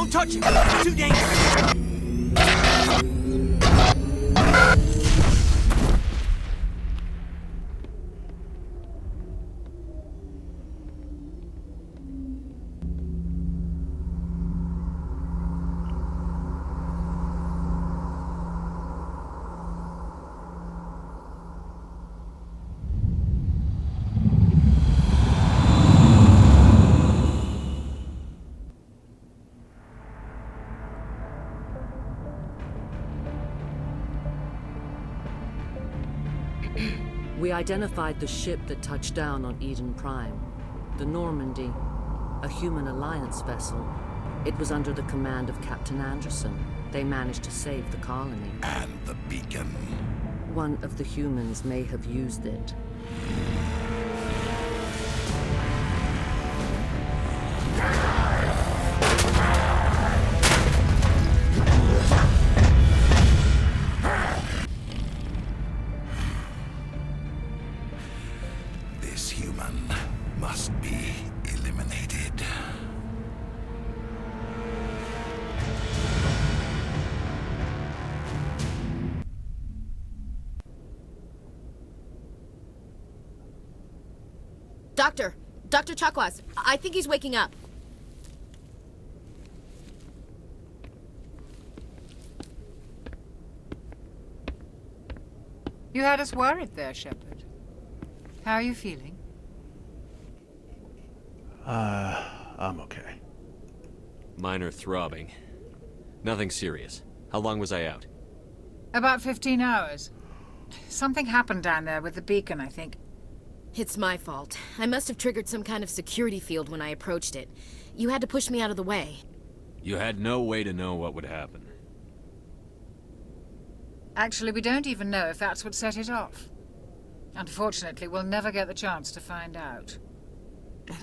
Don't touch it! It's too dangerous! We identified the ship that touched down on Eden Prime. The Normandy, a human alliance vessel. It was under the command of Captain Anderson. They managed to save the colony. And the beacon. One of the humans may have used it. This human must be eliminated. Dr. Chakwas, I think he's waking up. You had us worried there, Shepard. How are you feeling? I'm okay. Minor throbbing. Nothing serious. How long was I out? About 15 hours. Something happened down there with the beacon, I think. It's my fault. I must have triggered some kind of security field when I approached it. You had to push me out of the way. You had no way to know what would happen. Actually, we don't even know if that's what set it off. Unfortunately, we'll never get the chance to find out.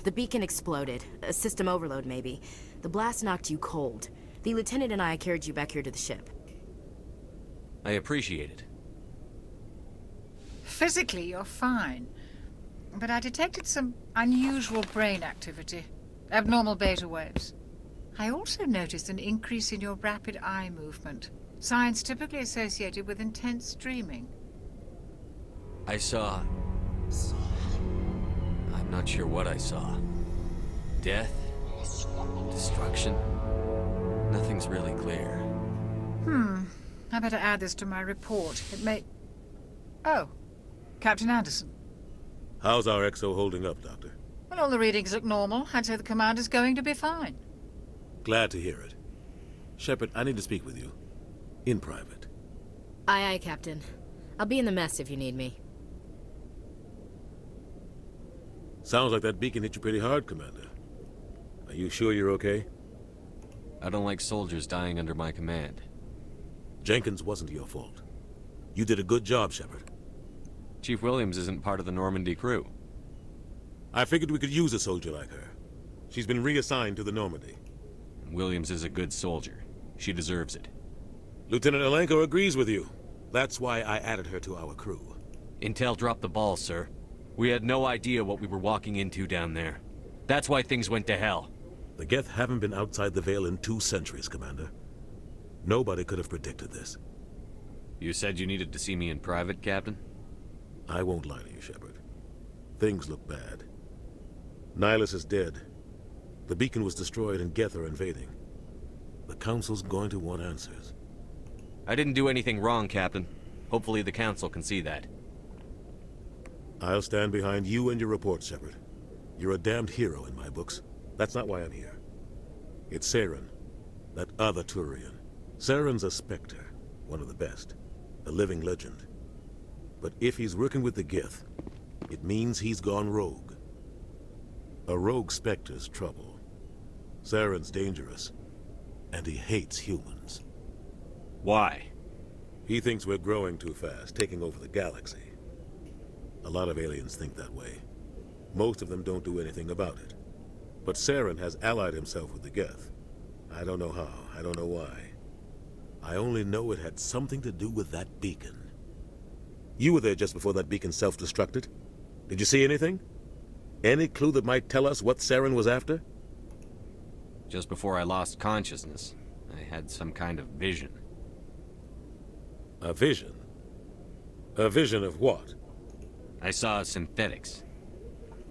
The beacon exploded. A system overload, maybe. The blast knocked you cold. The lieutenant and I carried you back here to the ship. I appreciate it. Physically, you're fine. But I detected some unusual brain activity. Abnormal beta waves. I also noticed an increase in your rapid eye movement. Signs typically associated with intense dreaming. I saw... I'm not sure what I saw. Death? Destruction? Nothing's really clear. I better add this to my report. It may... Oh, Captain Anderson. How's our XO holding up, Doctor? Well, all the readings look normal. I'd say the commander's going to be fine. Glad to hear it. Shepard, I need to speak with you. In private. Aye, aye, Captain. I'll be in the mess if you need me. Sounds like that beacon hit you pretty hard, Commander. Are you sure you're okay? I don't like soldiers dying under my command. Jenkins wasn't your fault. You did a good job, Shepard. Chief Williams isn't part of the Normandy crew. I figured we could use a soldier like her. She's been reassigned to the Normandy. Williams is a good soldier. She deserves it. Lieutenant Alenko agrees with you. That's why I added her to our crew. Intel dropped the ball, sir. We had no idea what we were walking into down there. That's why things went to hell. The Geth haven't been outside the Veil in 2 centuries, Commander. Nobody could have predicted this. You said you needed to see me in private, Captain? I won't lie to you, Shepard. Things look bad. Nihilus is dead. The beacon was destroyed and Geth are invading. The Council's going to want answers. I didn't do anything wrong, Captain. Hopefully the Council can see that. I'll stand behind you and your report, Shepard. You're a damned hero in my books. That's not why I'm here. It's Saren, that other Turian. Saren's a Spectre, one of the best. A living legend. But if he's working with the Geth, it means he's gone rogue. A rogue Spectre's trouble. Saren's dangerous, and he hates humans. Why? He thinks we're growing too fast, taking over the galaxy. A lot of aliens think that way. Most of them don't do anything about it. But Saren has allied himself with the Geth. I don't know how, I don't know why. I only know it had something to do with that beacon. You were there just before that beacon self-destructed. Did you see anything? Any clue that might tell us what Saren was after? Just before I lost consciousness, I had some kind of vision. A vision? A vision of what? I saw synthetics.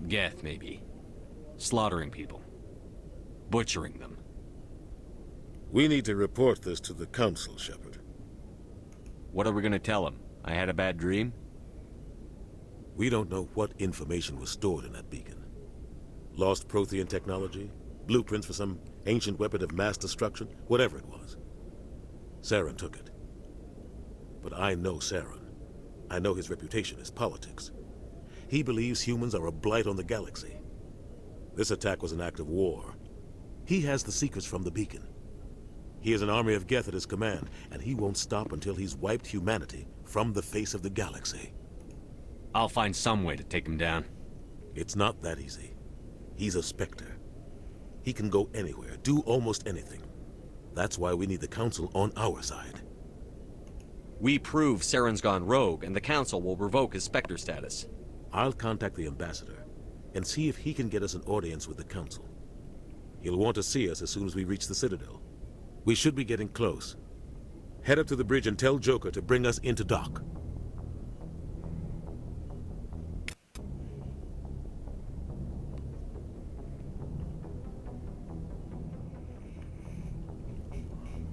Geth, maybe. Slaughtering people. Butchering them. We need to report this to the Council, Shepard. What are we gonna tell them? I had a bad dream? We don't know what information was stored in that beacon. Lost Prothean technology? Blueprints for some ancient weapon of mass destruction? Whatever it was. Saren took it. But I know Saren. I know his reputation is politics. He believes humans are a blight on the galaxy. This attack was an act of war. He has the secrets from the beacon. He has an army of Geth at his command, and he won't stop until he's wiped humanity from the face of the galaxy. I'll find some way to take him down. It's not that easy. He's a Spectre. He can go anywhere, do almost anything. That's why we need the Council on our side. We prove Saren's gone rogue, and the Council will revoke his Spectre status. I'll contact the Ambassador and see if he can get us an audience with the Council. He'll want to see us as soon as we reach the Citadel. We should be getting close. Head up to the bridge and tell Joker to bring us into dock.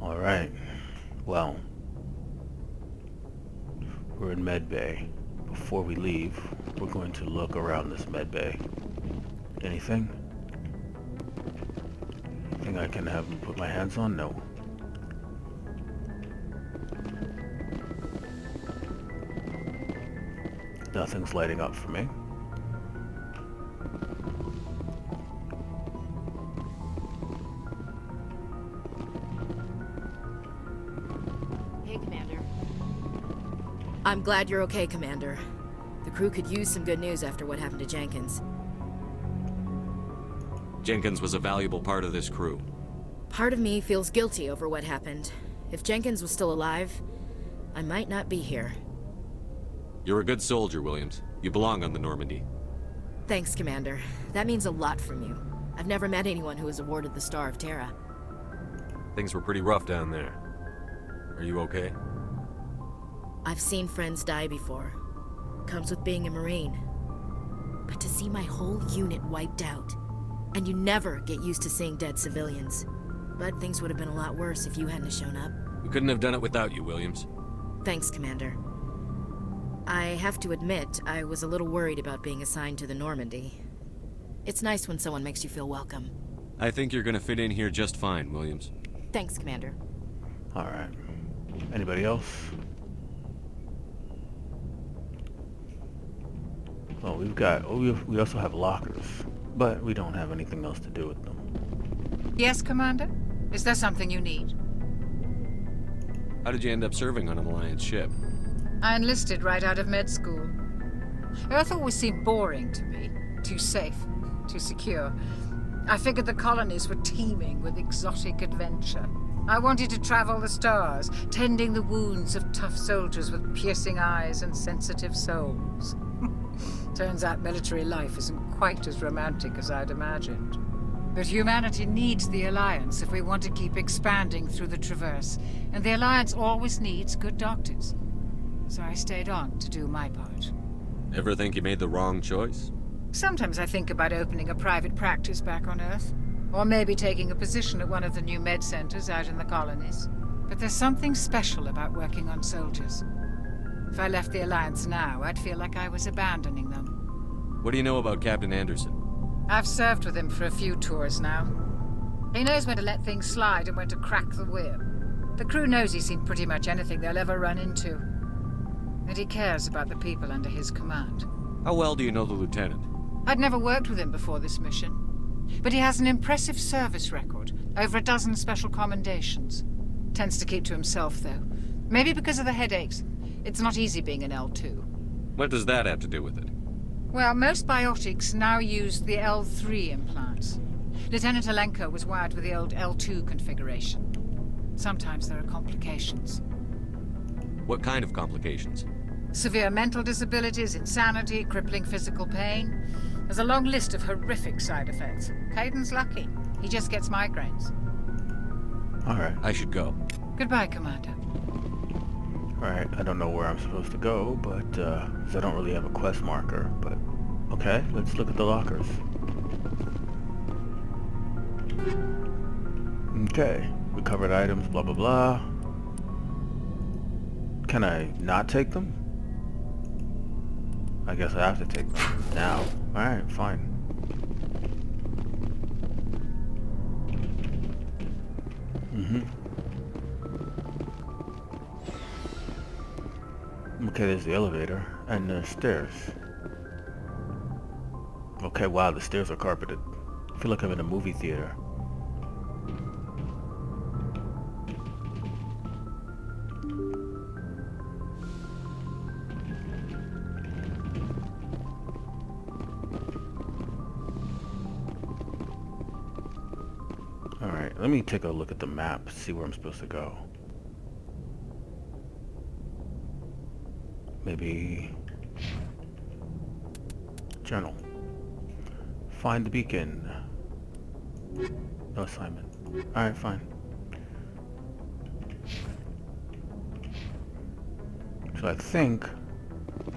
All right. Well, we're in Med Bay. Before we leave, we're going to look around this Med Bay. Anything? Anything I can have put my hands on? No. Nothing's lighting up for me. Hey, Commander. I'm glad you're okay, Commander. The crew could use some good news after what happened to Jenkins. Jenkins was a valuable part of this crew. Part of me feels guilty over what happened. If Jenkins was still alive, I might not be here. You're a good soldier, Williams. You belong on the Normandy. Thanks, Commander. That means a lot from you. I've never met anyone who was awarded the Star of Terra. Things were pretty rough down there. Are you okay? I've seen friends die before. Comes with being a Marine. But to see my whole unit wiped out, and you never get used to seeing dead civilians. But things would have been a lot worse if you hadn't shown up. We couldn't have done it without you, Williams. Thanks, Commander. I have to admit, I was a little worried about being assigned to the Normandy. It's nice when someone makes you feel welcome. I think you're gonna fit in here just fine, Williams. Thanks, Commander. All right. Anybody else? Well, we also have lockers, but we don't have anything else to do with them. Yes, Commander? Is there something you need? How did you end up serving on an Alliance ship? I enlisted right out of med school. Earth always seemed boring to me. Too safe, too secure. I figured the colonies were teeming with exotic adventure. I wanted to travel the stars, tending the wounds of tough soldiers with piercing eyes and sensitive souls. Turns out military life isn't quite as romantic as I'd imagined. But humanity needs the Alliance if we want to keep expanding through the Traverse, and the Alliance always needs good doctors. So I stayed on to do my part. Ever think you made the wrong choice? Sometimes I think about opening a private practice back on Earth, or maybe taking a position at one of the new med centers out in the colonies. But there's something special about working on soldiers. If I left the Alliance now, I'd feel like I was abandoning them. What do you know about Captain Anderson? I've served with him for a few tours now. He knows when to let things slide and when to crack the whip. The crew knows he's seen pretty much anything they'll ever run into. And he cares about the people under his command. How well do you know the Lieutenant? I'd never worked with him before this mission. But he has an impressive service record, over a dozen special commendations. Tends to keep to himself, though. Maybe because of the headaches. It's not easy being an L2. What does that have to do with it? Well, most biotics now use the L3 implants. Lieutenant Alenko was wired with the old L2 configuration. Sometimes there are complications. What kind of complications? Severe mental disabilities, insanity, crippling physical pain. There's a long list of horrific side effects. Hayden's lucky. He just gets migraines. Alright. I should go. Goodbye, Commander. Alright, I don't know where I'm supposed to go, but, 'cause I don't really have a quest marker, but... Okay, let's look at the lockers. Okay, recovered items, blah blah blah. Can I not take them? I guess I have to take them now. Alright, fine. Okay, there's the elevator and the stairs. Okay, wow, the stairs are carpeted. I feel like I'm in a movie theater. Alright, let me take a look at the map, see where I'm supposed to go. Maybe... Journal. Find the beacon. No assignment. Alright, fine. So I think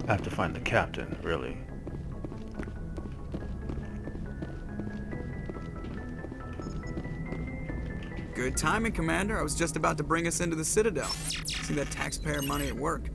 I have to find the captain, really. Good timing, Commander. I was just about to bring us into the Citadel. See that taxpayer money at work.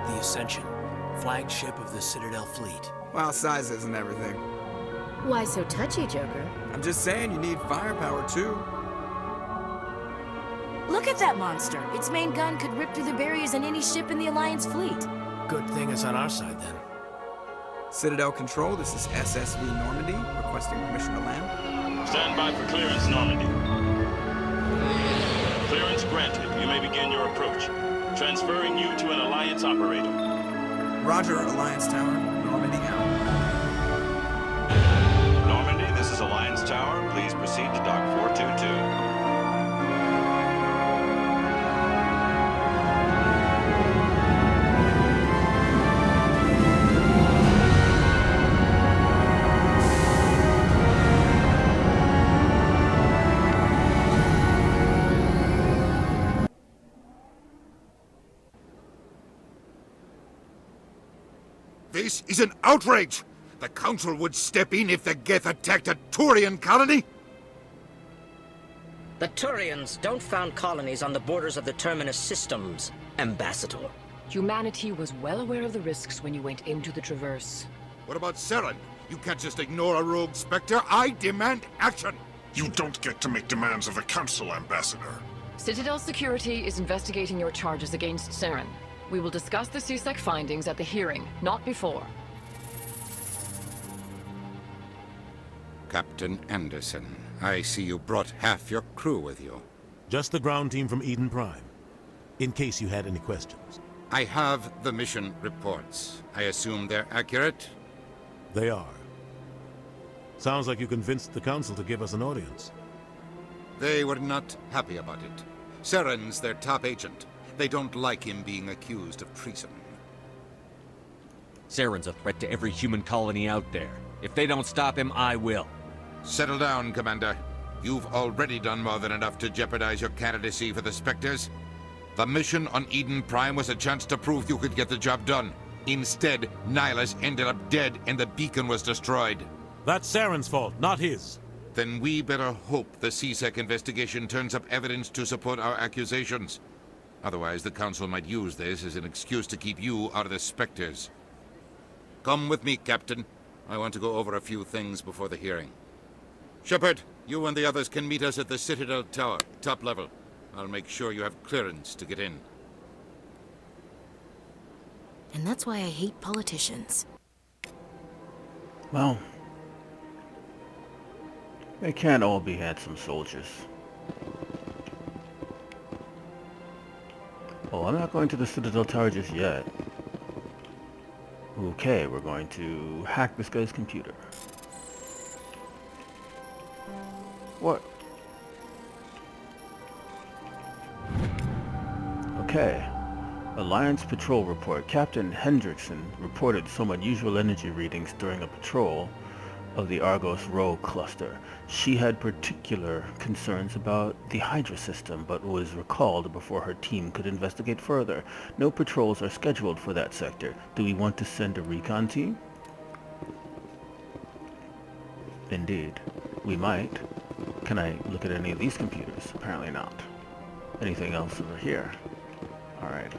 The Ascension, flagship of the Citadel fleet. Well, size isn't everything. Why so touchy, Joker? I'm just saying you need firepower, too. Look at that monster. Its main gun could rip through the barriers in any ship in the Alliance fleet. Good thing it's on our side, then. Citadel Control, this is SSV Normandy, requesting permission to land. Stand by for clearance, Normandy. Clearance granted. You may begin your approach. Transferring you to an Alliance operator. Roger, Alliance Tower. Normandy out. Normandy, this is Alliance Tower. Please proceed to Dock 422. This is an outrage! The Council would step in if the Geth attacked a Turian colony? The Turians don't found colonies on the borders of the Terminus systems, Ambassador. Humanity was well aware of the risks when you went into the Traverse. What about Saren? You can't just ignore a rogue Spectre. I demand action! You don't get to make demands of the Council, Ambassador. Citadel Security is investigating your charges against Saren. We will discuss the CSEC findings at the hearing, not before. Captain Anderson, I see you brought half your crew with you. Just the ground team from Eden Prime, in case you had any questions. I have the mission reports. I assume they're accurate? They are. Sounds like you convinced the Council to give us an audience. They were not happy about it. Saren's their top agent. They don't like him being accused of treason. Saren's a threat to every human colony out there. If they don't stop him, I will. Settle down, Commander. You've already done more than enough to jeopardize your candidacy for the Spectres. The mission on Eden Prime was a chance to prove you could get the job done. Instead, Nihilus ended up dead and the beacon was destroyed. That's Saren's fault, not his. Then we better hope the CSEC investigation turns up evidence to support our accusations. Otherwise, the Council might use this as an excuse to keep you out of the Spectres. Come with me, Captain. I want to go over a few things before the hearing. Shepard, you and the others can meet us at the Citadel Tower, top level. I'll make sure you have clearance to get in. And that's why I hate politicians. Well, they can't all be handsome soldiers. Oh, I'm not going to the Citadel Tower just yet. Okay, we're going to hack this guy's computer. What? Okay. Alliance Patrol Report. Captain Hendrickson reported some unusual energy readings during a patrol of the Argos Rho cluster. She had particular concerns about the Hydra system, but was recalled before her team could investigate further. No patrols are scheduled for that sector. Do we want to send a recon team? Indeed. We might. Can I look at any of these computers? Apparently not. Anything else over here? Alright.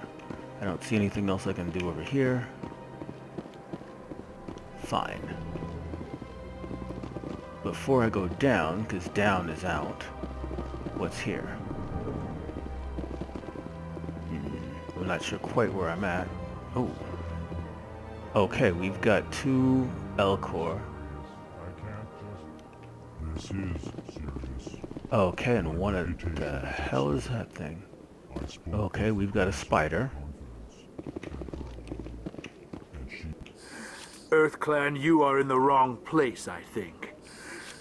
I don't see anything else I can do over here. Fine. Before I go down, because down is out, what's here? I'm not sure quite where I'm at. Oh. Okay, we've got 2 L-Core. This is serious. Okay, and one of the hell is that thing? Okay, we've got a spider. EarthClan, you are in the wrong place, I think.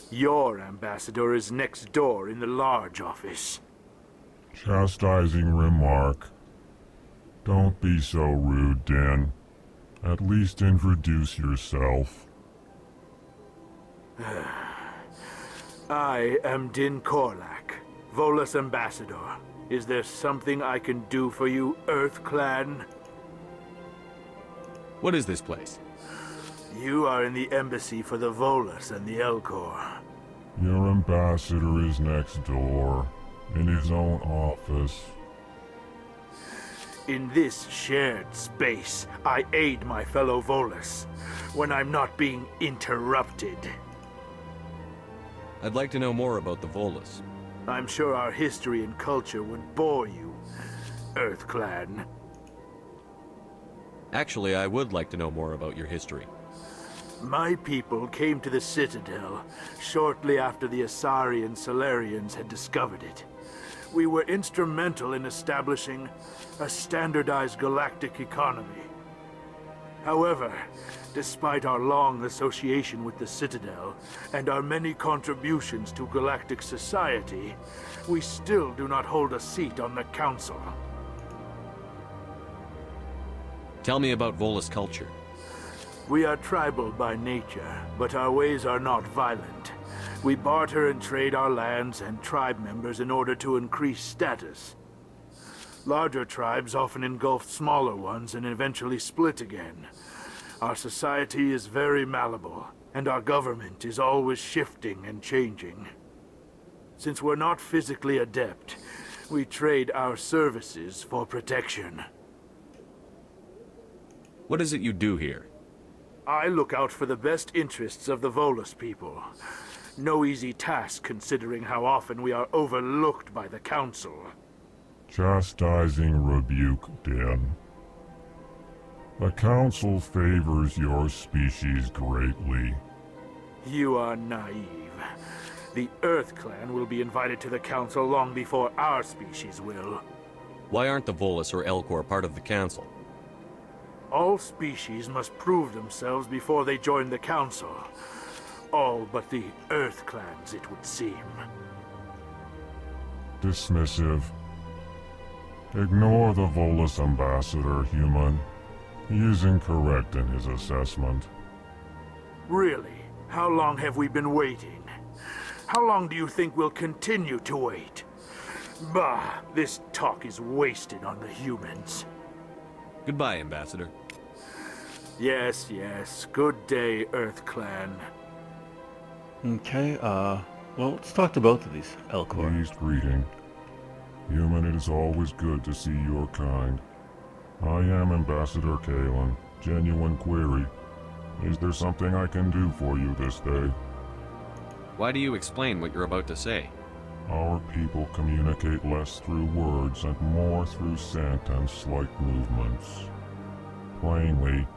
Your ambassador is next door in the large office. Chastising remark. Don't be so rude, Dan. At least introduce yourself. I am Din Korlak, Volus ambassador. Is there something I can do for you, EarthClan? What is this place? You are in the embassy for the Volus and the Elcor. Your ambassador is next door, in his own office. In this shared space, I aid my fellow Volus when I'm not being interrupted. I'd like to know more about the Volus. I'm sure our history and culture would bore you, EarthClan. Actually, I would like to know more about your history. My people came to the Citadel shortly after the Asari Solarians had discovered it. We were instrumental in establishing a standardized galactic economy. However, despite our long association with the Citadel and our many contributions to galactic society, we still do not hold a seat on the Council. Tell me about Volus culture. We are tribal by nature, but our ways are not violent. We barter and trade our lands and tribe members in order to increase status. Larger tribes often engulf smaller ones and eventually split again. Our society is very malleable, and our government is always shifting and changing. Since we're not physically adept, we trade our services for protection. What is it you do here? I look out for the best interests of the Volus people. No easy task considering how often we are overlooked by the Council. Chastising rebuke, Dan. The Council favors your species greatly. You are naive. The EarthClan will be invited to the Council long before our species will. Why aren't the Volus or Elcor part of the Council? All species must prove themselves before they join the Council. All but the EarthClans, it would seem. Dismissive. Ignore the Volus ambassador, human. He is incorrect in his assessment. Really? How long have we been waiting? How long do you think we'll continue to wait? Bah, this talk is wasted on the humans. Goodbye, Ambassador. Yes, yes. Good day, EarthClan. Okay, well, let's talk to both of these Elcor. Pleased greeting. Human, it is always good to see your kind. I am Ambassador Kalen. Genuine query. Is there something I can do for you this day? Why do you explain what you're about to say? Our people communicate less through words and more through scent and slight movements. Plainly,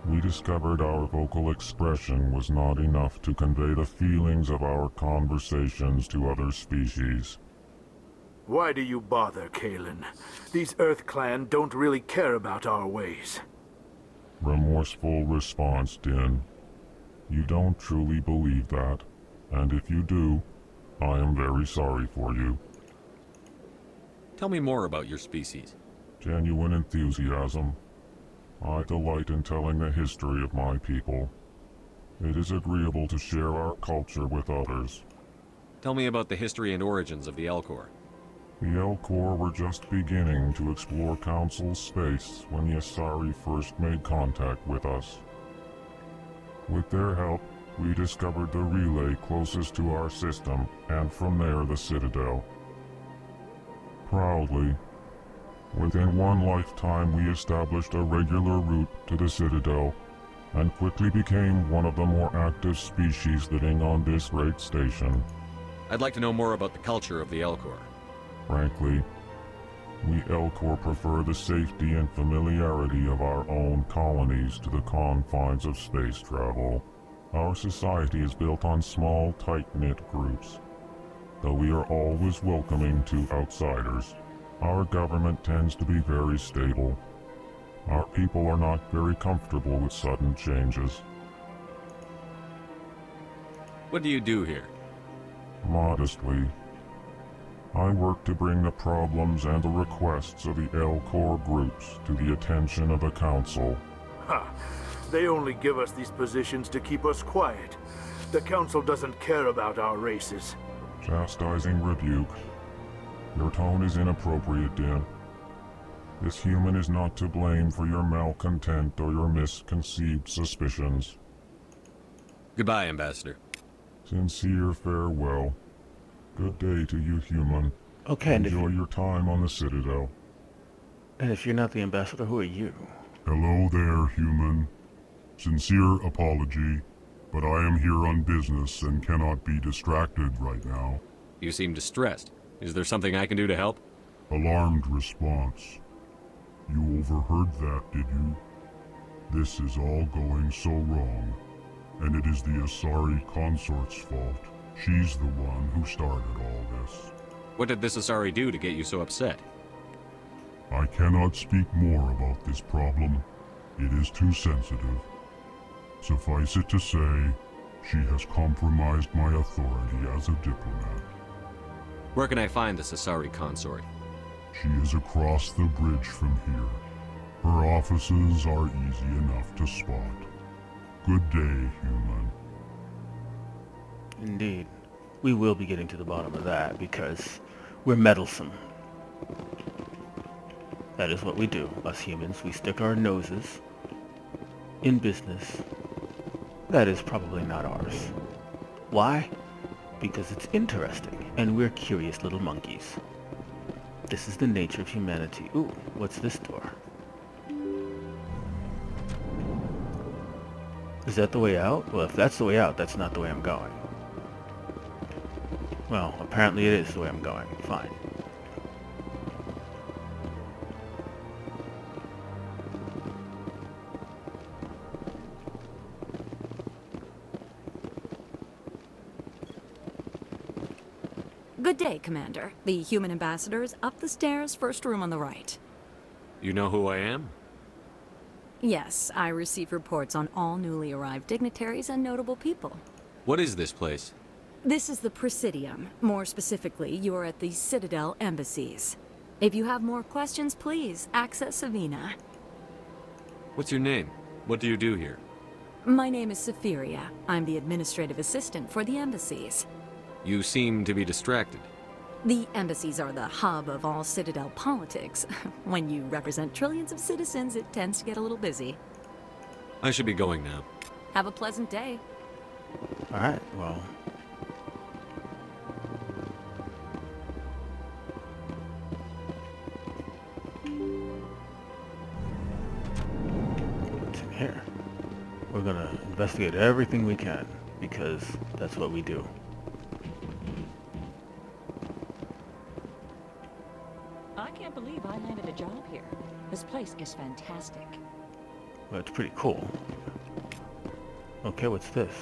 we discovered our vocal expression was not enough to convey the feelings of our conversations to other species. Why do you bother, Kalen? These Earth Clan don't really care about our ways. Remorseful response, Din. You don't truly believe that, and if you do, I am very sorry for you. Tell me more about your species. Genuine enthusiasm. I delight in telling the history of my people. It is agreeable to share our culture with others. Tell me about the history and origins of the Elcor. The Elcor were just beginning to explore Council space when the Asari first made contact with us. With their help, we discovered the relay closest to our system, and from there the Citadel. Proudly, within one lifetime we established a regular route to the Citadel, and quickly became one of the more active species living on this great station. I'd like to know more about the culture of the Elcor. Frankly, we Elcor prefer the safety and familiarity of our own colonies to the confines of space travel. Our society is built on small, tight-knit groups. Though we are always welcoming to outsiders, our government tends to be very stable. Our people are not very comfortable with sudden changes. What do you do here? Modestly, I work to bring the problems and the requests of the Elcor groups to the attention of the Council. Ha! They only give us these positions to keep us quiet. The Council doesn't care about our races. Chastising rebuke. Your tone is inappropriate, Din. This human is not to blame for your malcontent or your misconceived suspicions. Goodbye, Ambassador. Sincere farewell. Good day to you, human. Okay, enjoy your time on the Citadel. And if you're not the ambassador, who are you? Hello there, human. Sincere apology, but I am here on business and cannot be distracted right now. You seem distressed. Is there something I can do to help? Alarmed response. You overheard that, did you? This is all going so wrong, and it is the Asari consort's fault. She's the one who started all this. What did this Asari do to get you so upset? I cannot speak more about this problem. It is too sensitive. Suffice it to say, she has compromised my authority as a diplomat. Where can I find this Asari consort? She is across the bridge from here. Her offices are easy enough to spot. Good day, human. Indeed. We will be getting to the bottom of that, because we're meddlesome. That is what we do, us humans. We stick our noses in business that is probably not ours. Why? Because it's interesting, and we're curious little monkeys. This is the nature of humanity. Ooh, what's this door? Is that the way out? Well, if that's the way out, that's not the way I'm going. Well, apparently it is the way I'm going. Fine. Good day, Commander. The human ambassador is up the stairs, first room on the right. You know who I am? Yes, I receive reports on all newly arrived dignitaries and notable people. What is this place? This is the Presidium. More specifically, you are at the Citadel embassies. If you have more questions, please access Savina. What's your name? What do you do here? My name is Safiria. I'm the administrative assistant for the embassies. You seem to be distracted. The embassies are the hub of all Citadel politics. When you represent trillions of citizens, it tends to get a little busy. I should be going now. Have a pleasant day. Alright, well. What's in here? We're gonna investigate everything we can, because that's what we do. I can't believe I landed a job here. This place is fantastic. Well, it's pretty cool. Okay, what's this?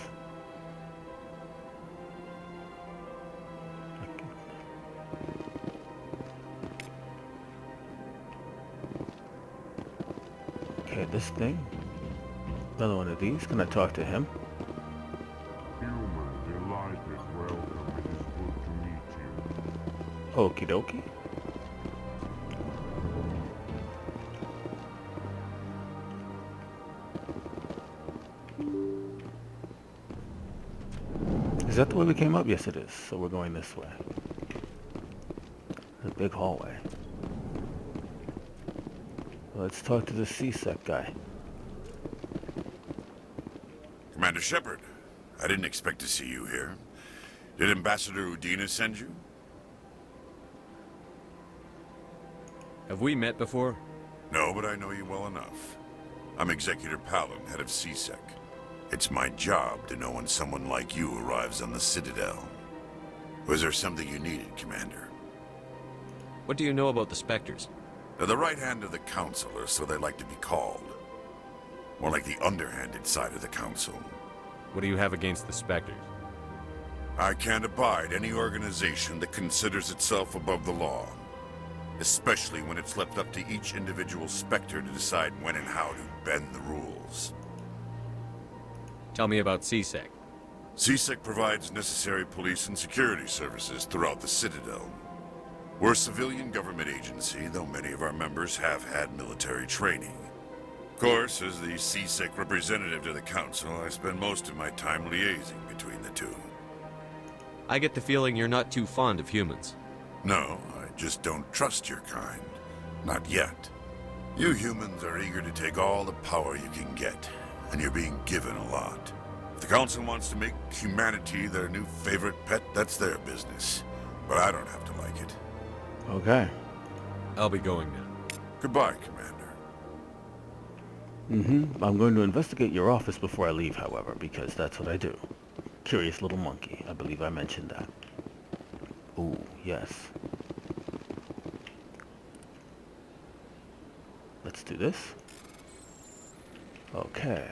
Okay, this thing. Another one of these. Can I talk to him? Human, delighted, welcome. It is good to meet you. Okie dokie. Is that the way we came up? Yes, it is. So we're going this way. There's a big hallway. Let's talk to the C-Sec guy. Commander Shepard, I didn't expect to see you here. Did Ambassador Udina send you? Have we met before? No, but I know you well enough. I'm Executor Palin, head of CSEC. It's my job to know when someone like you arrives on the Citadel. Was there something you needed, Commander? What do you know about the Spectres? They're the right hand of the Council, or so they like to be called. More like the underhanded side of the Council. What do you have against the Spectres? I can't abide any organization that considers itself above the law. Especially when it's left up to each individual Spectre to decide when and how to bend the rules. Tell me about CSEC. CSEC provides necessary police and security services throughout the Citadel. We're a civilian government agency, though many of our members have had military training. Of course, as the CSEC representative to the Council, I spend most of my time liaising between the two. I get the feeling you're not too fond of humans. No, I just don't trust your kind. Not yet. You humans are eager to take all the power you can get, and you're being given a lot. If the Council wants to make humanity their new favorite pet, that's their business. But I don't have to like it. Okay. I'll be going now. Goodbye, Commander. I'm going to investigate your office before I leave, however, because that's what I do. Curious little monkey. I believe I mentioned that. Ooh, yes. Let's do this. Okay.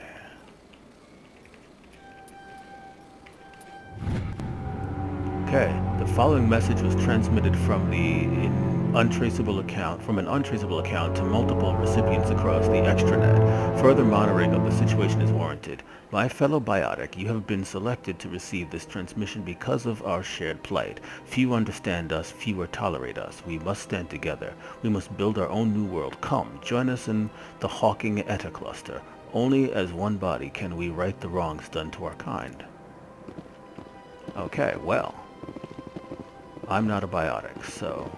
Okay, the following message was transmitted from an untraceable account to multiple recipients across the extranet. Further monitoring of the situation is warranted. My fellow biotic, you have been selected to receive this transmission because of our shared plight. Few understand us, fewer tolerate us. We must stand together. We must build our own new world. Come, join us in the Hawking Eta Cluster. Only as one body can we right the wrongs done to our kind. Okay, well, I'm not a biotic, so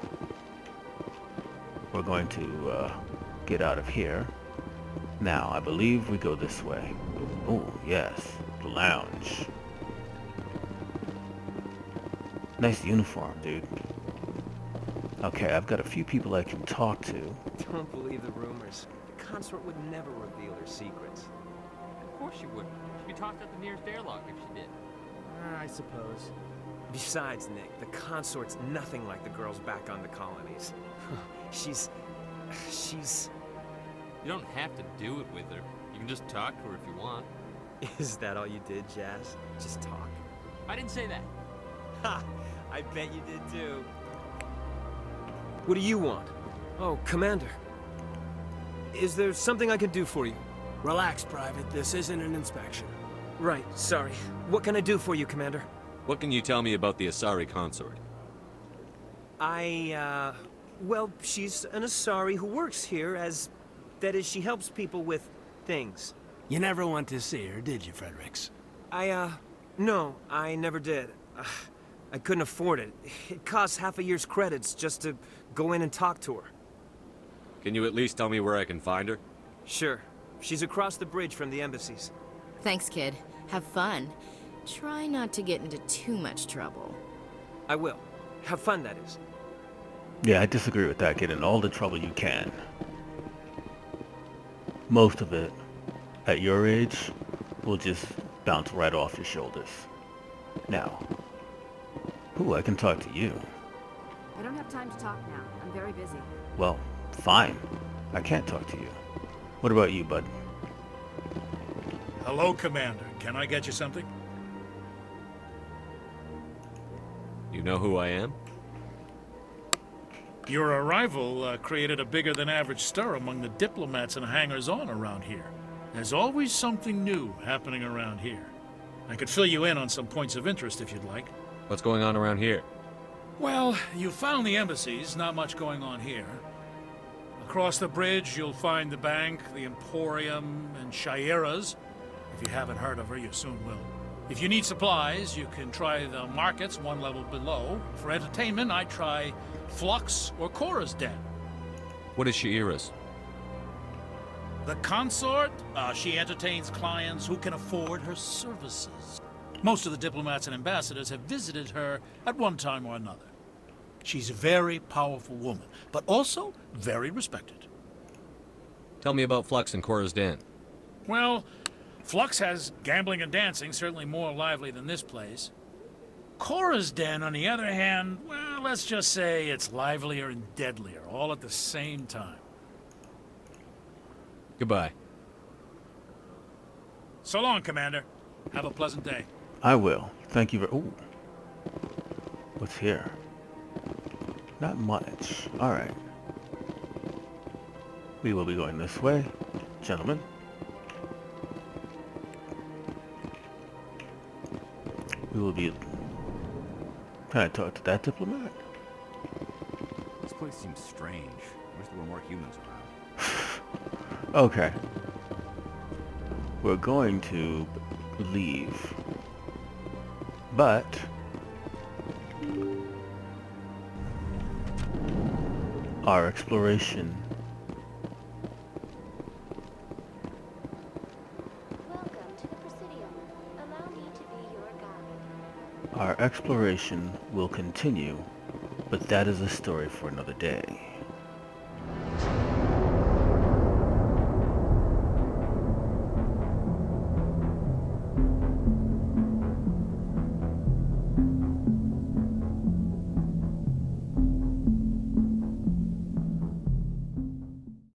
we're going to get out of here. Now, I believe we go this way. Oh, yes, the lounge. Nice uniform, dude. Okay, I've got a few people I can talk to. Don't believe the rumors. The consort would never reveal her secrets. Of course she wouldn't. She'd be tossed out the nearest airlock if she did. I suppose. Besides, Nick, the consort's nothing like the girls back on the colonies. She's... You don't have to do it with her. You can just talk to her if you want. Is that all you did, Jazz? Just talk? I didn't say that. Ha! I bet you did too. What do you want? Oh, Commander. Is there something I can do for you? Relax, Private. This isn't an inspection. Right, sorry. What can I do for you, Commander? What can you tell me about the Asari consort? Well, she's an Asari who works here as... That is, she helps people with things. You never went to see her, did you, Fredericks? No, I never did. I couldn't afford it. It costs half a year's credits just to go in and talk to her. Can you at least tell me where I can find her? Sure. She's across the bridge from the embassies. Thanks, kid. Have fun. Try not to get into too much trouble. I will. Have fun, that is. Yeah, I disagree with that. Get in all the trouble you can. Most of it, at your age, will just bounce right off your shoulders. Now, I can talk to you. I don't have time to talk now. I'm very busy. Well, fine. I can't talk to you. What about you, bud? Hello, Commander. Can I get you something? You know who I am? Your arrival created a bigger-than-average stir among the diplomats and hangers-on around here. There's always something new happening around here. I could fill you in on some points of interest if you'd like. What's going on around here? Well, you found the embassies, not much going on here. Across the bridge, you'll find the bank, the Emporium, and Shaira's. If you haven't heard of her, you soon will. If you need supplies, you can try the markets one level below. For entertainment, I'd try Flux or Cora's Den. What is Shaira's? The consort, she entertains clients who can afford her services. Most of the diplomats and ambassadors have visited her at one time or another. She's a very powerful woman, but also very respected. Tell me about Flux and Cora's Den. Well, Flux has gambling and dancing, certainly more lively than this place. Cora's Den, on the other hand, well, let's just say it's livelier and deadlier, all at the same time. Goodbye. So long, Commander. Have a pleasant day. I will. Thank you very... Ooh. What's here? Not much. Alright. We will be going this way, gentlemen. We will be... Can I talk to that diplomat? This place seems strange. I wish there were more humans around. Okay. We're going to leave. But... our exploration... Our exploration will continue, but that is a story for another day.